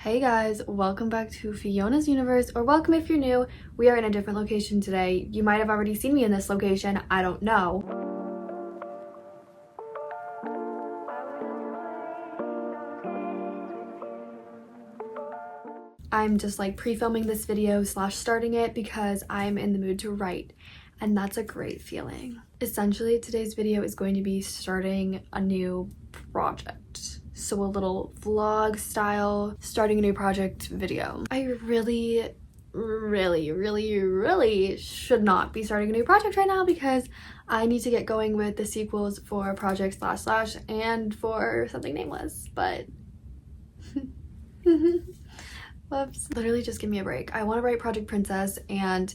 Hey guys, welcome back to Fiona's Universe, or welcome if you're new. We are in a different location today. You might have already seen me in this location, I don't know. I'm just like pre-filming this video / starting it because I'm in the mood to write, and that's a great feeling. Essentially, today's video is going to be starting a new project. So a little vlog style starting a new project video. I really should not be starting a new project right now because I need to get going with the sequels for project / and for something nameless, but whoops. Literally just give me a break. I want to write Project Princess, and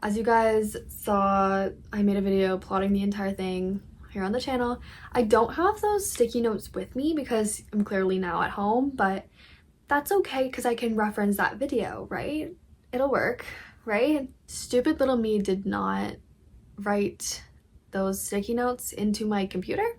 as you guys saw, I made a video plotting the entire thing here on the channel. I don't have those sticky notes with me because I'm clearly now at home, but that's okay because I can reference that video, right? It'll work, right? Stupid little me did not write those sticky notes into my computer.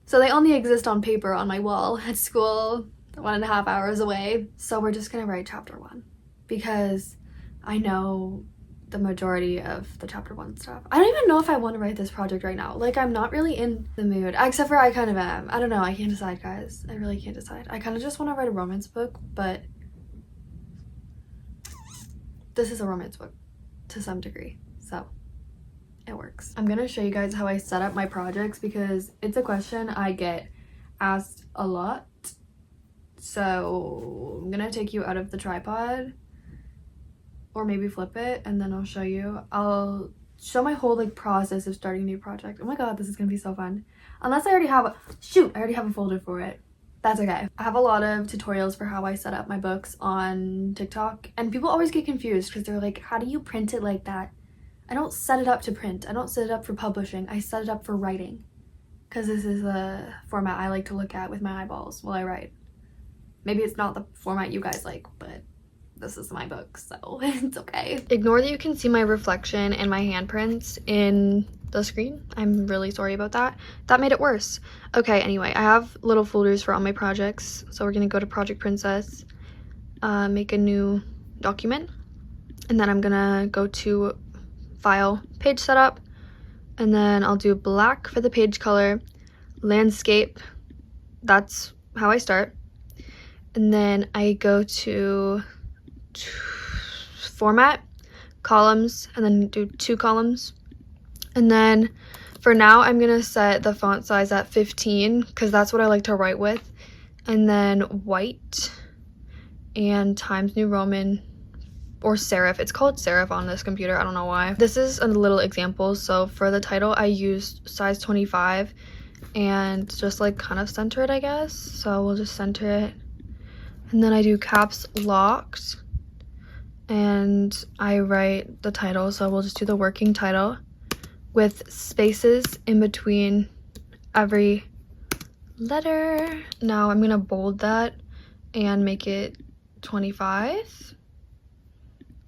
So they only exist on paper on my wall at school 1.5 hours away. So we're just gonna write chapter 1 because I know the majority of the chapter 1 stuff. I don't even know if I want to write this project right now. Like, I'm not really in the mood, except for I kind of am. I don't know, I can't decide, guys. I really can't decide. I kind of just want to write a romance book, but this is a romance book to some degree, so it works. I'm gonna show you guys how I set up my projects because it's a question I get asked a lot. So I'm gonna take you out of the tripod, or maybe flip it, and then I'll show you. I'll show my whole like process of starting a new project. Oh my god, this is gonna be so fun. Unless I already have a folder for it. That's okay. I have a lot of tutorials for how I set up my books on TikTok, and people always get confused because they're like, how do you print it like that? I don't set it up to print. I don't set it up for publishing. I set it up for writing because this is the format I like to look at with my eyeballs while I write. Maybe it's not the format you guys like, but this is my book, so it's okay. Ignore that you can see my reflection and my handprints in the screen. I'm really sorry about that. That made it worse. Okay, anyway, I have little folders for all my projects. So we're gonna go to Project Princess, make a new document, and then I'm gonna go to File, Page Setup, and then I'll do black for the page color, landscape, that's how I start. And then I go to format, columns, and then do 2 columns. And then for now I'm gonna set the font size at 15 because that's what I like to write with. And then white and Times New Roman or serif. It's called serif on this computer, I don't know why. This is a little example. So for the title I used size 25 and just like kind of center it, I guess. So we'll just center it. And then I do caps locked and I write the title, so we'll just do the working title with spaces in between every letter. Now I'm gonna bold that and make it 25.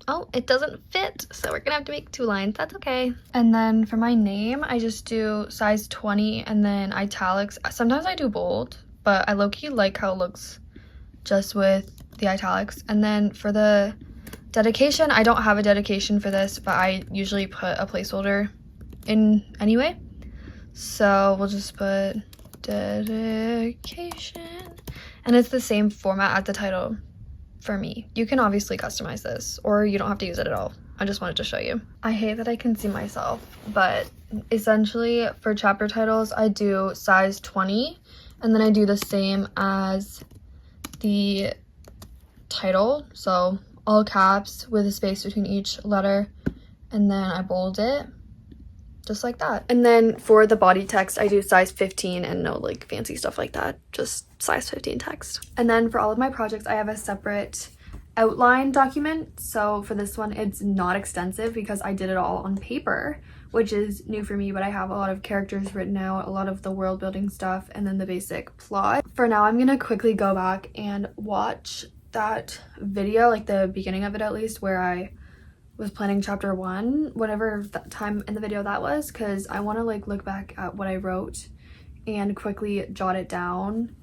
Oh, it doesn't fit, so we're gonna have to make 2 lines. That's okay. And then for my name, I just do size 20 and then italics. Sometimes I do bold, but I low-key like how it looks just with the italics. And then for the dedication, I don't have a dedication for this, but I usually put a placeholder in anyway. So we'll just put dedication, and it's the same format as the title for me. You can obviously customize this, or you don't have to use it at all. I just wanted to show you. I hate that I can see myself, but essentially for chapter titles, I do size 20, and then I do the same as the title, so all caps with a space between each letter, and then I bold it just like that. And then for the body text, I do size 15 and no like fancy stuff like that, just size 15 text. And then for all of my projects, I have a separate outline document. So for this one, it's not extensive because I did it all on paper, which is new for me, but I have a lot of characters written out, a lot of the world building stuff, and then the basic plot. For now, I'm gonna quickly go back and watch that video, like the beginning of it at least, where I was planning chapter 1, whatever that time in the video that was, because I want to like look back at what I wrote and quickly jot it down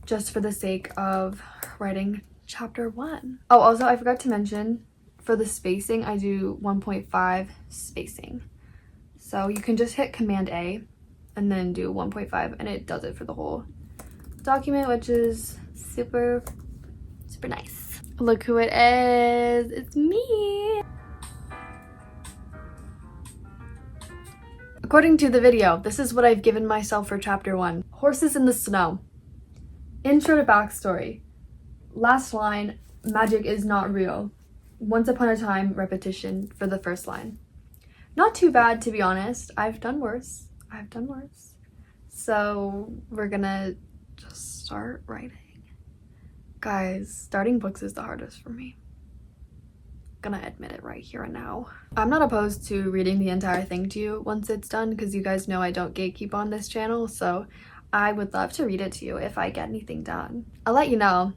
just for the sake of writing chapter 1. Oh, also I forgot to mention, for the spacing I do 1.5 spacing. So you can just hit Command A and then do 1.5 and it does it for the whole document, which is super nice. Look who it is. It's me. According to the video, this is what I've given myself for chapter 1. Horses in the snow. Intro to backstory. Last line, magic is not real. Once upon a time, repetition for the first line. Not too bad, to be honest. I've done worse. So we're gonna just start writing. Guys, starting books is the hardest for me. Gonna admit it right here and now. I'm not opposed to reading the entire thing to you once it's done, because you guys know I don't gatekeep on this channel, so I would love to read it to you if I get anything done. I'll let you know.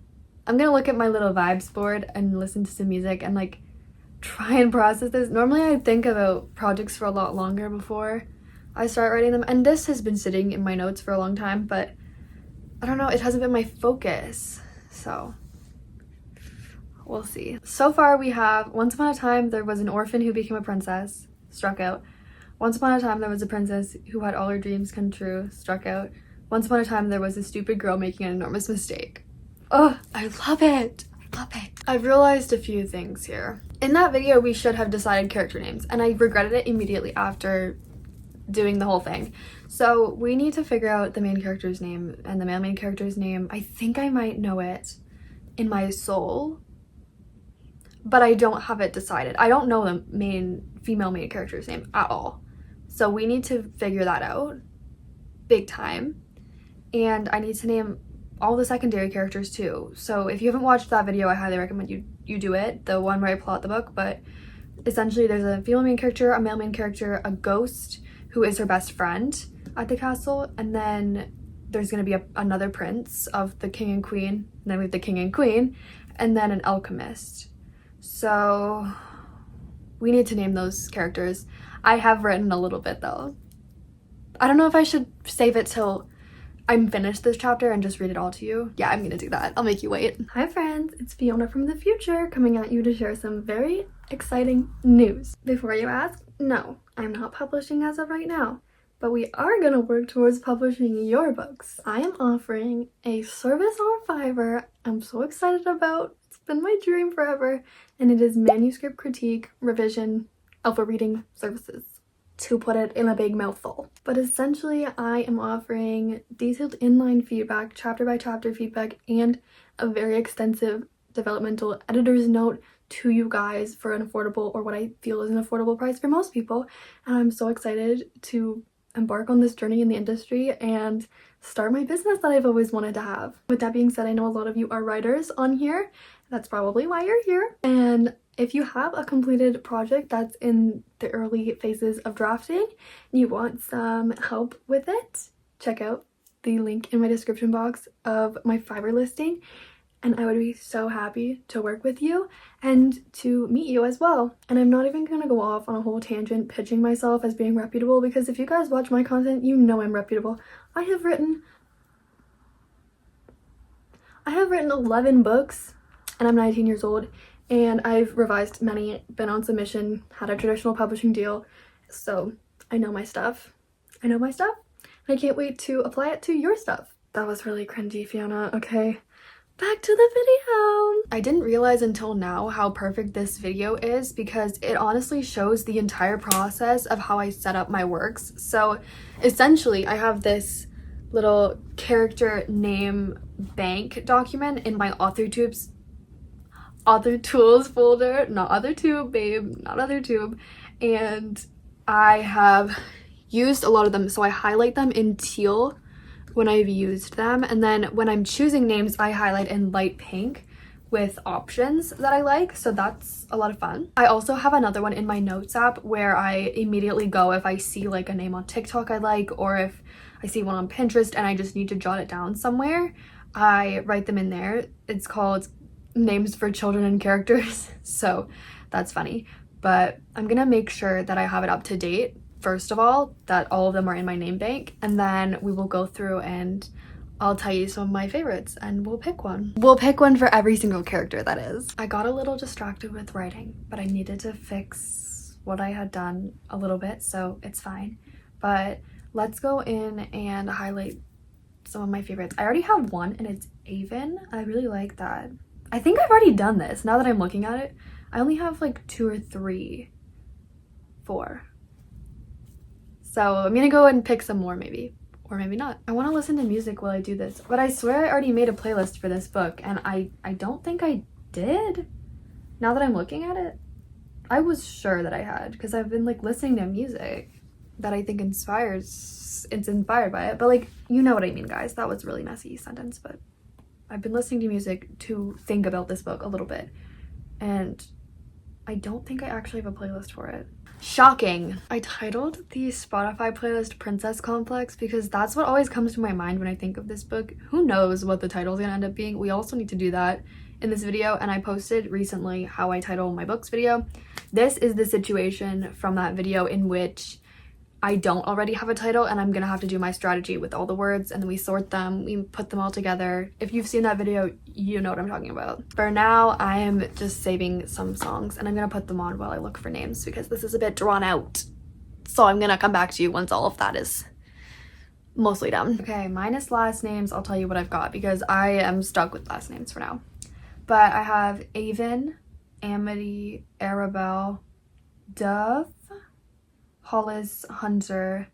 I'm gonna look at my little vibes board and listen to some music and like try and process this. Normally I think about projects for a lot longer before I start writing them, and this has been sitting in my notes for a long time, but I don't know, it hasn't been my focus, so we'll see. So far we have once upon a time there was an orphan who became a princess, struck out. Once upon a time there was a princess who had all her dreams come true, struck out. Once upon a time there was a stupid girl making an enormous mistake. Oh, I love it. I've realized a few things here. In that video we should have decided character names, and I regretted it immediately after doing the whole thing. So we need to figure out the main character's name and the male main character's name. I think I might know it in my soul, but I don't have it decided. I don't know the female main character's name at all. So we need to figure that out big time. And I need to name all the secondary characters too. So if you haven't watched that video, I highly recommend you do it, the one where I plot the book. But essentially there's a female main character, a male main character, a ghost who is her best friend at the castle, and then there's going to be another prince of the king and queen, and then we have the king and queen, and then an alchemist. So we need to name those characters. I have written a little bit though. I don't know if I should save it till I'm finished this chapter and just read it all to you. Yeah, I'm gonna do that. I'll make you wait. Hi friends, it's Fiona from the future coming at you to share some very exciting news. Before you ask, no, I'm not publishing as of right now, but we are gonna work towards publishing your books. I am offering a service on Fiverr I'm so excited about. It's been my dream forever, and it is manuscript critique, revision, alpha reading services, to put it in a big mouthful. But essentially I am offering detailed inline feedback, chapter by chapter feedback, and a very extensive developmental editor's note to you guys for an affordable, or what I feel is an affordable price for most people. And I'm so excited to embark on this journey in the industry and start my business that I've always wanted to have. With that being said, I know a lot of you are writers on here. That's probably why you're here. And if you have a completed project that's in the early phases of drafting and you want some help with it, check out the link in my description box of my Fiverr listing, and I would be so happy to work with you and to meet you as well. And I'm not even gonna go off on a whole tangent pitching myself as being reputable, because if you guys watch my content, you know I'm reputable. I have written 11 books and I'm 19 years old. And I've revised many, been on submission, had a traditional publishing deal, so I know my stuff. And I can't wait to apply it to your stuff. That was really cringy, Fiona. Okay, back to the video. I didn't realize until now how perfect this video is, because it honestly shows the entire process of how I set up my works. So essentially I have this little character name bank document in my author tools folder, not other tube, babe, not other tube, and I have used a lot of them, so I highlight them in teal when I've used them, and then when I'm choosing names I highlight in light pink with options that I like, so that's a lot of fun. I also have another one in my notes app where I immediately go if I see like a name on TikTok I like, or if I see one on Pinterest and I just need to jot it down somewhere, I write them in there. It's called names for children and characters, so that's funny. But I'm gonna make sure that I have it up to date, first of all, that all of them are in my name bank, and then we will go through and I'll tell you some of my favorites and we'll pick one. We'll pick one for every single character, that is. I got a little distracted with writing, but I needed to fix what I had done a little bit, so it's fine. But let's go in and highlight some of my favorites. I already have one and it's Avon. I really like that. I think I've already done this now that I'm looking at it. I only have like 2 or 3, 4. So I'm gonna go and pick some more maybe, or maybe not. I want to listen to music while I do this, but I swear I already made a playlist for this book and I don't think I did. Now that I'm looking at it, I was sure that I had, because I've been like listening to music that I think it's inspired by it, but like, you know what I mean, guys. That was a really messy sentence, but I've been listening to music to think about this book a little bit, and I don't think I actually have a playlist for it. Shocking. I titled the Spotify playlist Princess Complex because that's what always comes to my mind when I think of this book. Who knows what the title is gonna end up being? We also need to do that in this video, and I posted recently how I title my books video. This is the situation from that video in which I don't already have a title and I'm gonna have to do my strategy with all the words, and then we sort them, we put them all together. If you've seen that video, you know what I'm talking about. For now, I am just saving some songs and I'm gonna put them on while I look for names because this is a bit drawn out. So I'm gonna come back to you once all of that is mostly done. Okay, minus last names, I'll tell you what I've got because I am stuck with last names for now. But I have Avon, Amity, Arabelle, Dove, Hollis, Hunter,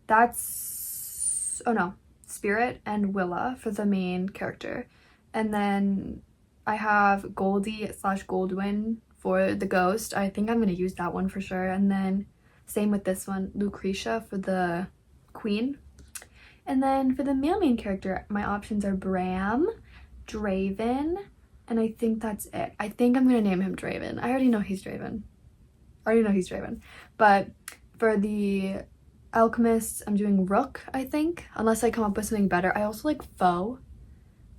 that's, oh no, Spirit and Willa for the main character. And then I have Goldie / Goldwyn for the ghost. I think I'm going to use that one for sure. And then same with this one, Lucretia for the queen. And then for the male main character, my options are Bram, Draven, and I think that's it. I think I'm going to name him Draven. I already know he's Draven. But for the alchemists, I'm doing Rook, I think, unless I come up with something better. I also like Foe,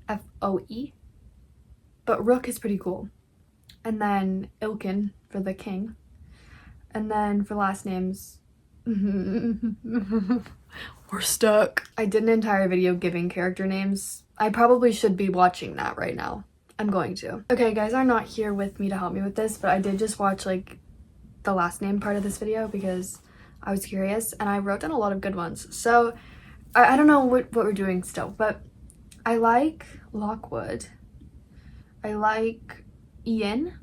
F-O-E, but Rook is pretty cool. And then Ilkin for the king. And then for last names, we're stuck. I did an entire video giving character names. I probably should be watching that right now. I'm going to. Okay, guys are not here with me to help me with this, but I did just watch like the last name part of this video because I was curious and I wrote down a lot of good ones. So I don't know what we're doing still, but I like Lockwood. I like Ian.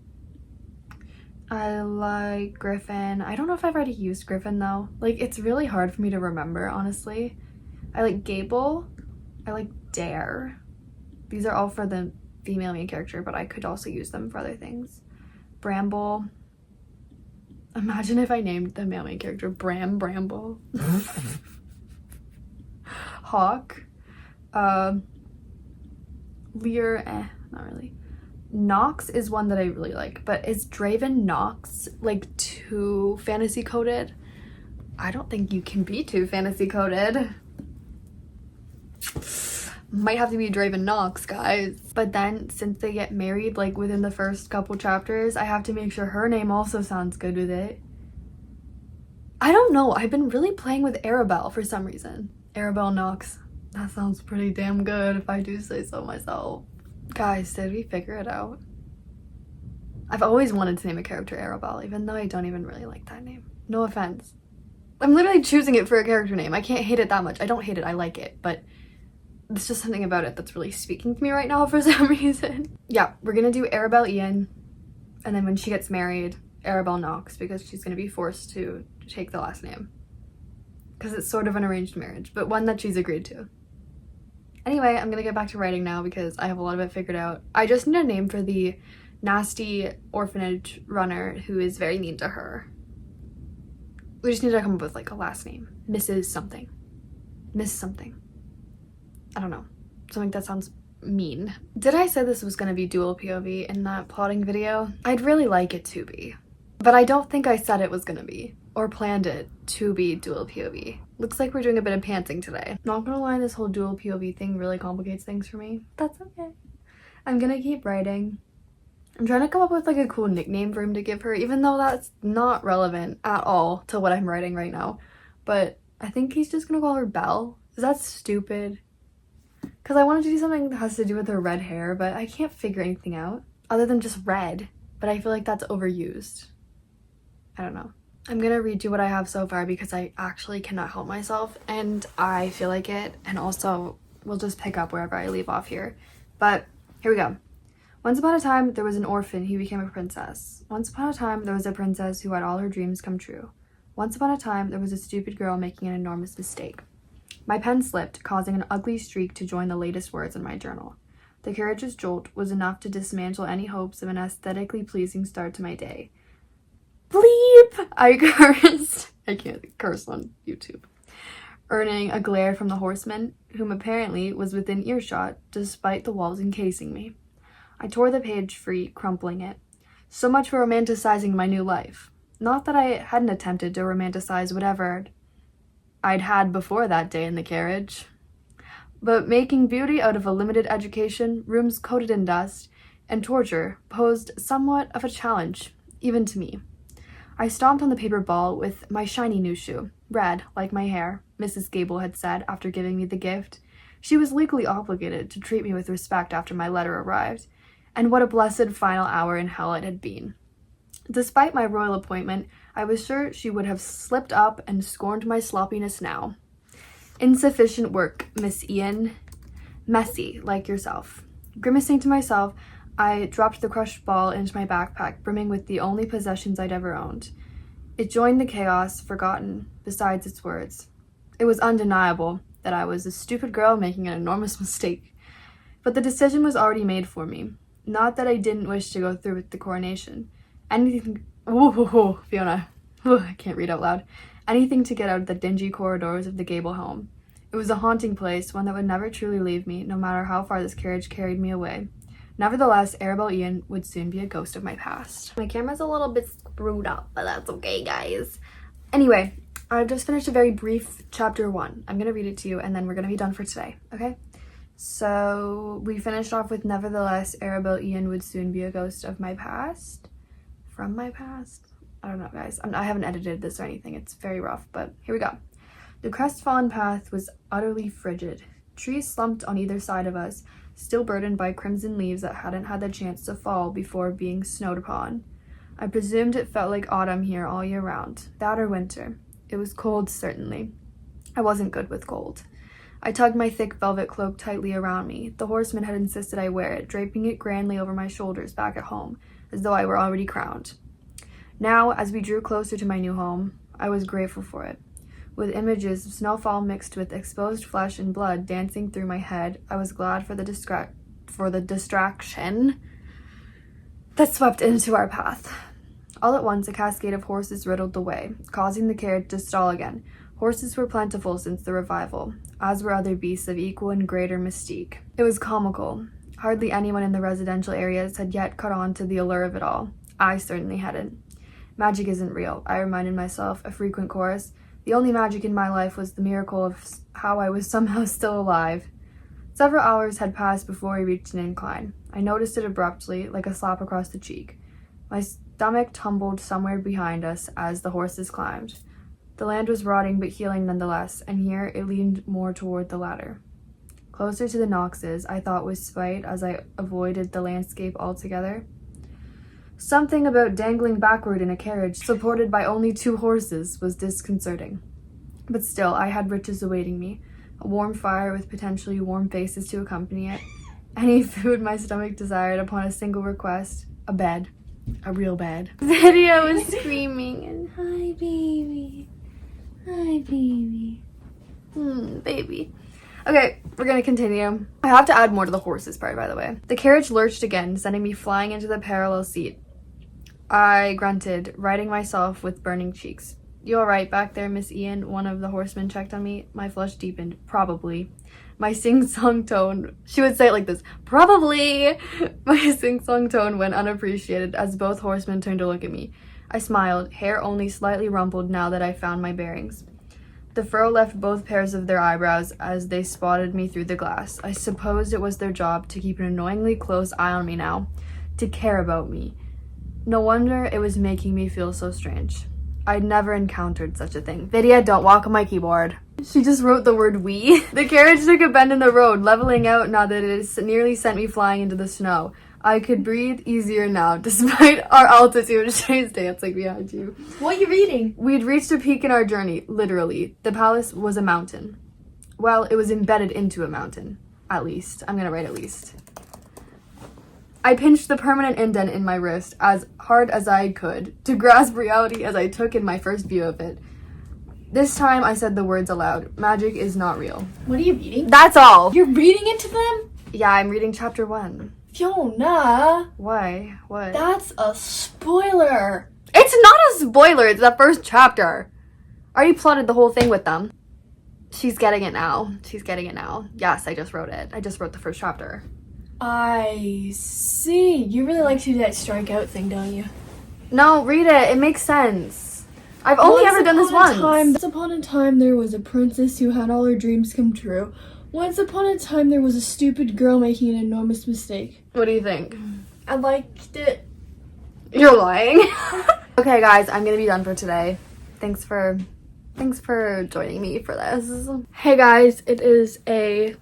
I like Griffin. I don't know if I've already used Griffin though. Like, it's really hard for me to remember, honestly. I like Gable. I like Dare. These are all for the female main character, but I could also use them for other things. Bramble. Imagine if I named the male main character Bramble. Hawk. Lear, not really. Nox is one that I really like, but is Draven Nox like too fantasy coded? I don't think you can be too fantasy coded. Might have to be Draven Nox, guys. But then since they get married like within the first couple chapters, I have to make sure her name also sounds good with it. I don't know, I've been really playing with Arabelle for some reason. Arabelle Nox. That sounds pretty damn good if I do say so myself. Guys, did we figure it out? I've always wanted to name a character Arabelle, even though I don't even really like that name. No offense. I'm literally choosing it for a character name. I can't hate it that much. I don't hate it, I like it, but there's just something about it that's really speaking to me right now for some reason. Yeah, we're gonna do Arabelle Ian, and then when she gets married, Arabelle Nox, because she's gonna be forced to take the last name. Because it's sort of an arranged marriage, but one that she's agreed to. Anyway, I'm gonna get back to writing now because I have a lot of it figured out. I just need a name for the nasty orphanage runner who is very mean to her. We just need to come up with like a last name. Mrs. something. Miss something. I don't know. Something that sounds mean. Did I say this was gonna be dual POV in that plotting video? I'd really like it to be. But I don't think I said it was gonna be. Or planned it to be dual POV. Looks like we're doing a bit of pantsing today. Not gonna lie, this whole dual POV thing really complicates things for me. That's okay. I'm gonna keep writing. I'm trying to come up with like a cool nickname for him to give her, even though that's not relevant at all to what I'm writing right now. But I think he's just gonna call her Belle. Is that stupid? Because I wanted to do something that has to do with her red hair, but I can't figure anything out other than just red. But I feel like that's overused. I don't know. I'm gonna redo what I have so far because I actually cannot help myself and I feel like it. And also, we'll just pick up wherever I leave off here. But here we go. Once upon a time, there was an orphan who became a princess. Once upon a time, there was a princess who had all her dreams come true. Once upon a time, there was a stupid girl making an enormous mistake. My pen slipped, causing an ugly streak to join the latest words in my journal. The carriage's jolt was enough to dismantle any hopes of an aesthetically pleasing start to my day. Bleep! I cursed. I can't curse on YouTube. Earning a glare from the horseman, whom apparently was within earshot, despite the walls encasing me. I tore the page free, crumpling it. So much for romanticizing my new life. Not that I hadn't attempted to romanticize whatever I'd had before that day in the carriage. But making beauty out of a limited education, rooms coated in dust, and torture posed somewhat of a challenge, even to me. I stomped on the paper ball with my shiny new shoe, red, like my hair, Mrs. Gable had said after giving me the gift. She was legally obligated to treat me with respect after my letter arrived, and what a blessed final hour in hell it had been. Despite my royal appointment, I was sure she would have slipped up and scorned my sloppiness now. Insufficient work, Miss Ian. Messy, like yourself. Grimacing to myself, I dropped the crushed ball into my backpack, brimming with the only possessions I'd ever owned. It joined the chaos, forgotten, besides its words. It was undeniable that I was a stupid girl making an enormous mistake. But the decision was already made for me. Not that I didn't wish to go through with the coronation. Anything... Ooh, Fiona. Ooh, I can't read out loud. Anything to get out of the dingy corridors of the Gable home. It was a haunting place, one that would never truly leave me, no matter how far this carriage carried me away. Nevertheless, Arabelle Ian would soon be a ghost of my past. My camera's a little bit screwed up, but that's okay, guys. Anyway, I've just finished a very brief chapter 1. I'm gonna read it to you, and then we're gonna be done for today, okay? So, we finished off with, nevertheless, Arabelle Ian would soon be a ghost of my past. From my past? I don't know, guys. I haven't edited this or anything. It's very rough, but here we go. The crestfallen path was utterly frigid. Trees slumped on either side of us, still burdened by crimson leaves that hadn't had the chance to fall before being snowed upon. I presumed it felt like autumn here all year round. That or winter. It was cold, certainly. I wasn't good with cold. I tugged my thick velvet cloak tightly around me. The horseman had insisted I wear it, draping it grandly over my shoulders back at home, as though I were already crowned. Now, as we drew closer to my new home, I was grateful for it. With images of snowfall mixed with exposed flesh and blood dancing through my head, I was glad for the distraction that swept into our path. All at once, a cascade of horses riddled the way, causing the carriage to stall again. Horses were plentiful since the revival, as were other beasts of equal and greater mystique. It was comical. Hardly anyone in the residential areas had yet caught on to the allure of it all. I certainly hadn't. Magic isn't real, I reminded myself, a frequent chorus. The only magic in my life was the miracle of how I was somehow still alive. Several hours had passed before we reached an incline. I noticed it abruptly, like a slap across the cheek. My stomach tumbled somewhere behind us as the horses climbed. The land was rotting but healing nonetheless, and here it leaned more toward the latter. Closer to the Knoxes, I thought with spite as I avoided the landscape altogether. Something about dangling backward in a carriage supported by only 2 horses was disconcerting. But still, I had riches awaiting me. A warm fire with potentially warm faces to accompany it. Any food my stomach desired upon a single request. A bed. A real bed. Video was screaming and, hi, baby. Hi, baby. Baby. Okay, we're gonna continue. I have to add more to the horses part, by the way. The carriage lurched again, sending me flying into the parallel seat. I grunted, righting myself with burning cheeks. You all right back there, Miss Ian? One of the horsemen checked on me. My flush deepened. Probably. My sing-song tone, she would say it like this, probably! My sing-song tone went unappreciated as both horsemen turned to look at me. I smiled, hair only slightly rumpled now that I found my bearings. The furrow left both pairs of their eyebrows as they spotted me through the glass. I supposed it was their job to keep an annoyingly close eye on me now, to care about me. No wonder it was making me feel so strange. I never encountered such a thing. Vidya, don't walk on my keyboard. She just wrote the word we. The carriage took a bend in the road, leveling out now that it has nearly sent me flying into the snow. I could breathe easier now, despite our altitude. Shay's dancing behind you. What are you reading? We'd reached a peak in our journey, literally. The palace was a mountain. Well, it was embedded into a mountain. At least. I'm gonna write at least. I pinched the permanent indent in my wrist as hard as I could to grasp reality as I took in my first view of it. This time I said the words aloud. Magic is not real. What are you reading? That's all. You're reading into them? Yeah, I'm reading chapter 1. Fiona. Why? What? That's a spoiler. It's not a spoiler. It's the first chapter. I already plotted the whole thing with them. She's getting it now. She's getting it now. Yes, I just wrote it. I just wrote the first chapter. I see. You really like to do that strikeout thing, don't you? No, read it. It makes sense. I've only ever done this once. Once upon a time, there was a princess who had all her dreams come true. Once upon a time, there was a stupid girl making an enormous mistake. What do you think? I liked it. You're lying. Okay, guys, I'm gonna be done for today. Thanks for joining me for this. Hey guys, it is a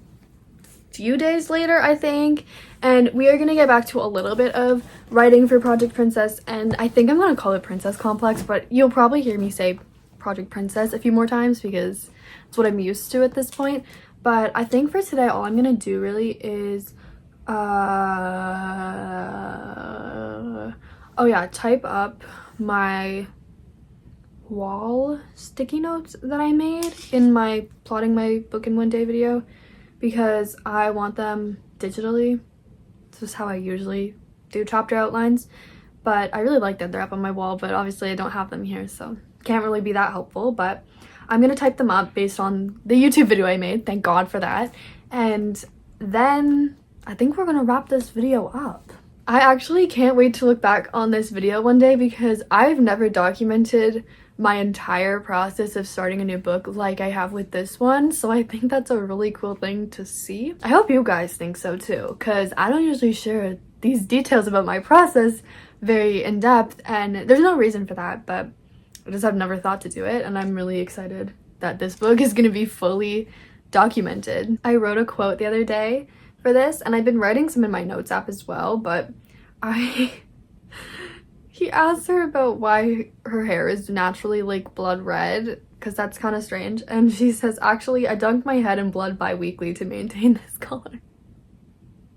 few days later, I think, and we are gonna get back to a little bit of writing for Project Princess, and I think I'm gonna call it Princess Complex, but you'll probably hear me say Project Princess a few more times because it's what I'm used to at this point. But I think for today, all I'm gonna do really is type up my wall sticky notes that I made in my plotting my book in one day video, because I want them digitally. This is how I usually do chapter outlines, but I really like that they're up on my wall, but obviously I don't have them here, so can't really be that helpful. But I'm gonna type them up based on the YouTube video I made, thank God for that, and then I think we're gonna wrap this video up. I actually can't wait to look back on this video one day because I've never documented my entire process of starting a new book like I have with this one, so I think that's a really cool thing to see. I hope you guys think so too, because I don't usually share these details about my process very in depth, and there's no reason for that, but I just have never thought to do it, and I'm really excited that this book is going to be fully documented. I wrote a quote the other day for this, and I've been writing some in my notes app as well, but he asked her about why her hair is naturally like blood red, because that's kind of strange, and she says, actually, I dunk my head in blood bi-weekly to maintain this color.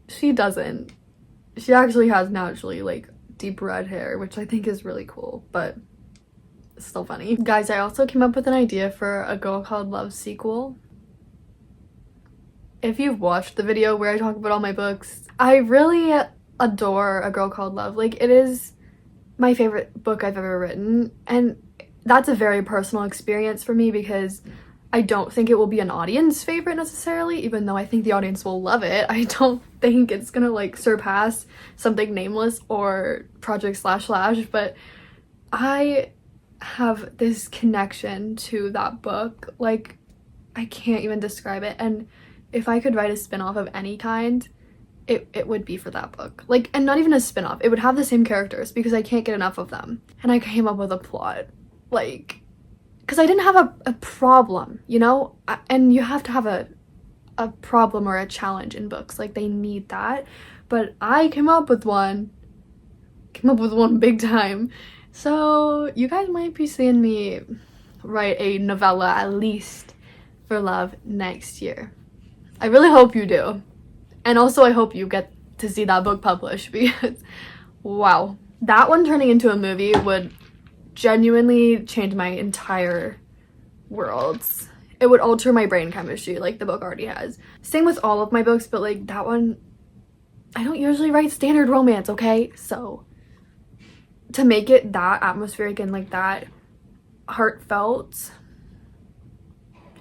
She doesn't. She actually has naturally like deep red hair, which I think is really cool, but it's still funny. Guys, I also came up with an idea for a Girl Called Love sequel. If you've watched the video where I talk about all my books, I really adore A Girl Called Love. Like, it is my favorite book I've ever written, and that's a very personal experience for me because I don't think it will be an audience favorite necessarily, even though I think the audience will love it. I don't think it's gonna like surpass something Nameless or Project // but I have this connection to that book, like I can't even describe it, and if I could write a spin-off of any kind, it would be for that book. Like, and not even a spin-off, it would have the same characters because I can't get enough of them. And I came up with a plot, like, because I didn't have a problem, you know? And you have to have a problem or a challenge in books, like they need that. But I came up with one big time. So you guys might be seeing me write a novella at least for love next year. I really hope you do. And also I hope you get to see that book published because, wow. That one turning into a movie would genuinely change my entire worlds. It would alter my brain chemistry like the book already has. Same with all of my books, but like that one, I don't usually write standard romance, okay? So to make it that atmospheric and like that heartfelt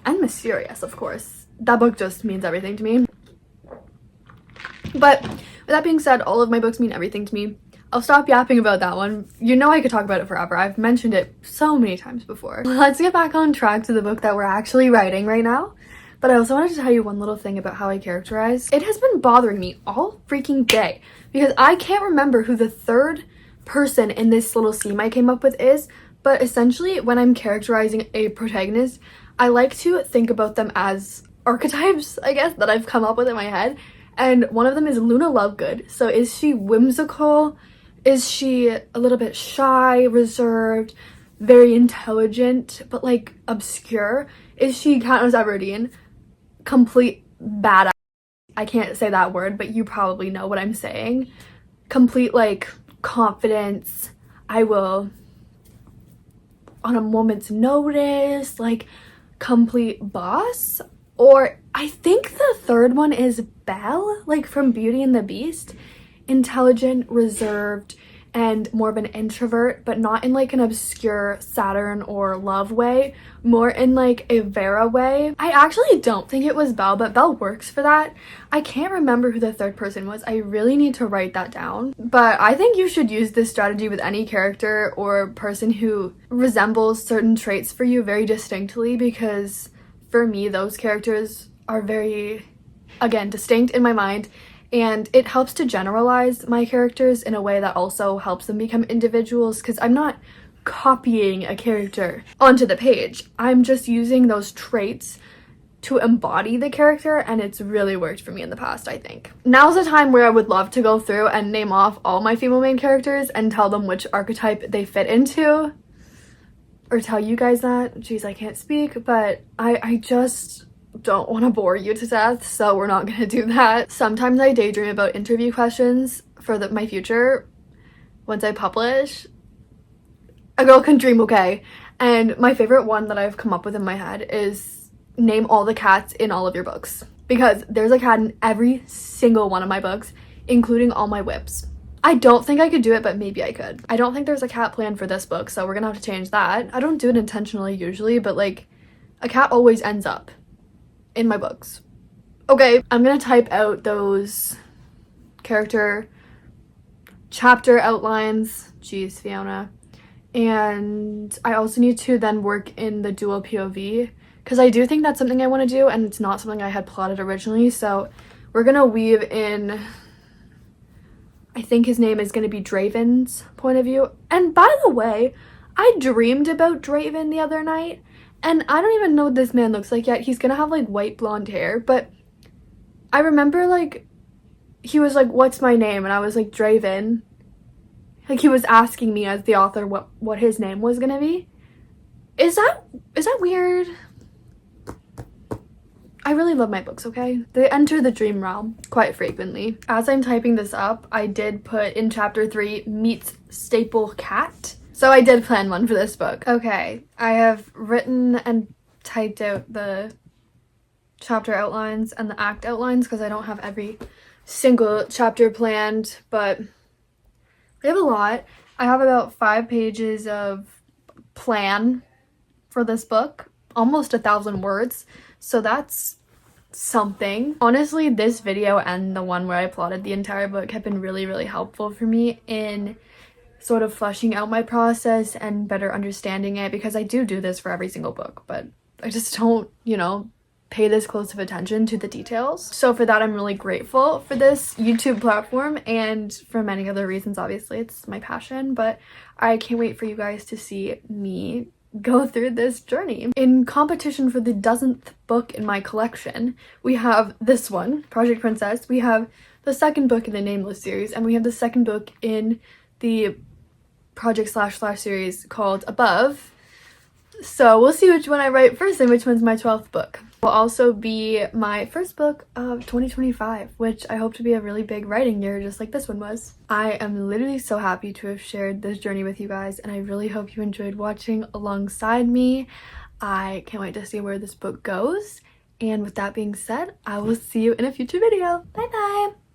and mysterious, of course, that book just means everything to me. But with that being said, all of my books mean everything to me. I'll stop yapping about that one. You know I could talk about it forever. I've mentioned it so many times before. Let's get back on track to the book that we're actually writing right now. But I also wanted to tell you one little thing about how I characterize. It has been bothering me all freaking day because I can't remember who the third person in this little seam I came up with is, But essentially, when I'm characterizing a protagonist, I like to think about them as archetypes, I guess, that I've come up with in my head. And one of them is Luna Lovegood. So is she whimsical? Is she a little bit shy, reserved, very intelligent, but like obscure? Is she Katniss Everdeen? Complete badass. I can't say that word, but you probably know what I'm saying. Complete like confidence. I will on a moment's notice, like complete boss. Or I think the third one is Belle, like from Beauty and the Beast. Intelligent, reserved, and more of an introvert, but not in like an obscure Saturn or Love way, more in like a Vera way. I actually don't think it was Belle, but Belle works for that. I can't remember who the third person was. I really need to write that down. But I think you should use this strategy with any character or person who resembles certain traits for you very distinctly, because for me, those characters are very, again, distinct in my mind. And it helps to generalize my characters in a way that also helps them become individuals, because I'm not copying a character onto the page. I'm just using those traits to embody the character, and it's really worked for me in the past, I think. Now's the time where I would love to go through and name off all my female main characters and tell them which archetype they fit into. Or tell you guys that. Jeez, I can't speak, but I just don't want to bore you to death, so we're not gonna do that. Sometimes I daydream about interview questions for my future once I publish. A girl can dream, okay? And my favorite one that I've come up with in my head is name all the cats in all of your books, because there's a cat in every single one of my books, including all my whips. I don't think I could do it, but maybe I could. I don't think there's a cat planned for this book, so we're gonna have to change that. I don't do it intentionally usually, but like a cat always ends up in my books. Okay, I'm gonna type out those character chapter outlines. Jeez, Fiona. And I also need to then work in the dual POV, because I do think that's something I want to do, and it's not something I had plotted originally. So we're gonna weave in, I think his name is gonna be Draven's point of view. And by the way, I dreamed about Draven the other night, and I don't even know what this man looks like yet. He's gonna have like white blonde hair, but I remember like he was like, "What's my name?" And I was like, Draven. Like he was asking me as the author what his name was gonna be. Is that weird? I really love my books, okay? They enter the dream realm quite frequently. As I'm typing this up, I did put in chapter 3 meets staple cat. So I did plan one for this book. Okay, I have written and typed out the chapter outlines and the act outlines, because I don't have every single chapter planned, but I have a lot. I have about 5 pages of plan for this book, almost 1,000 words, so that's something. Honestly, this video and the one where I plotted the entire book have been really, really helpful for me in sort of fleshing out my process and better understanding it, because I do this for every single book, but I just don't, you know, pay this close of attention to the details. So for that, I'm really grateful for this YouTube platform, and for many other reasons. Obviously, it's my passion, but I can't wait for you guys to see me go through this journey. In competition for the dozenth book in my collection, we have this one, Project Princess. We have the second book in the Nameless series, and we have the second book in the Project / series called Above. So we'll see which one I write first and which one's my 12th book. Will also be my first book of 2025, which I hope to be a really big writing year, just like this one was. I am literally so happy to have shared this journey with you guys, and I really hope you enjoyed watching alongside me. I can't wait to see where this book goes. And with that being said, I will see you in a future video. Bye bye!